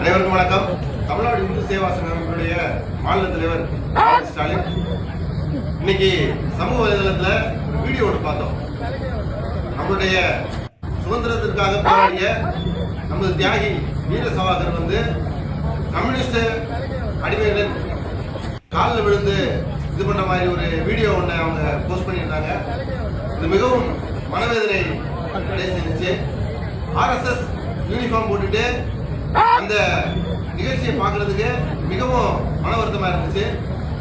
அனைவருக்கும் வணக்கம். தமிழ்நாடு இந்து சேவா சங்கங்களுடைய மாநில தலைவர் ஸ்டாலின் இன்னைக்கு சமூக வலைதளத்துல வீடியோ ஒன்று பார்த்தோம். நம்மளுடைய சுதந்திரத்திற்காக போராடிய நமது தியாகி வீர சவாகர் கம்யூனிஸ்ட் அடிமைகள் காலில் விழுந்து இது பண்ண மாதிரி ஒரு வீடியோ ஒன்று அவங்க போஸ்ட் பண்ணியிருந்தாங்க. இது மிகவும் மனவேதனை செஞ்சிச்சு. RSS யூனிஃபார்ம் போட்டுட்டு அந்த நிகழ்ச்சியை பார்க்கறதுக்கு மிகவும் மன வருத்தமா இருந்துச்சு.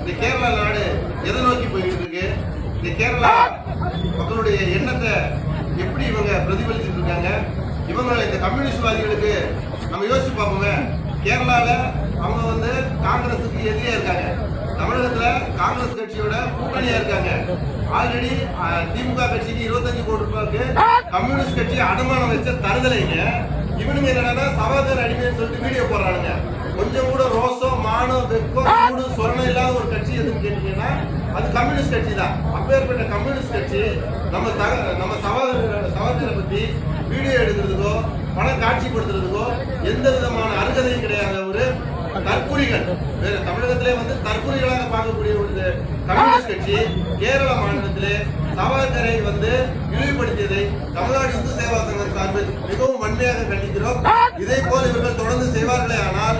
இந்த கேரளா நாடு எதை நோக்கி போயிட்டு இருக்கு, இந்த கேரளா மக்களுடைய எண்ணத்தை எப்படி இவங்க பிரதிபலிச்சுட்டு இருக்காங்க, இவங்க இந்த கம்யூனிஸ்ட்வாதிகளுக்கு நம்ம யோசிச்சு பார்ப்போமே. கேரளால அவங்க காங்கிரஸுக்கு எதிரியா இருக்காங்க, தமிழகத்துல காங்கிரஸ் கட்சியோட கூட்டணியா இருக்காங்க. ஆல்ரெடி திமுக கட்சிக்கு 25 கோடி ரூபாய்க்கு கம்யூனிஸ்ட் கட்சி அடமானம் வச்ச தருதலைங்க. இவனுங்க என்னன்னா சவாகர் அடிமைன்னு சொல்லிட்டு வீடியோ போடுறானுங்க. கொஞ்சம் கூட ரோசம் மானம் வெக்கம் சூடு சொரணம் இல்லாத ஒரு கட்சி எதுன்னு கேட்டீங்கன்னா அது கம்யூனிஸ்ட் கட்சி தான். அப்பேற்பட்ட கம்யூனிஸ்ட் கட்சி நம்ம சவாகரை பத்தி வீடியோ எடுக்கிறதுக்கோ பணம் காட்சிப்படுத்துறதுக்கோ எந்த விதமான அருகதையும் கிடையாத ஒரு தற்குறிகள். வேற தமிழகத்திலே தற்குறிகளாக பார்க்கக்கூடிய ஒரு கம்யூனிஸ்ட் கட்சி கேரள மாநிலத்திலே சவாகரை இழிவுபடுத்தியதை தமிழ்நாடு இந்து சேவா சங்கம் சார்பில் மிகவும் வன்மையாக கண்டிக்கிறோம். இதே போல் இவர்கள் தொடர்ந்து செய்வார்களே ஆனால்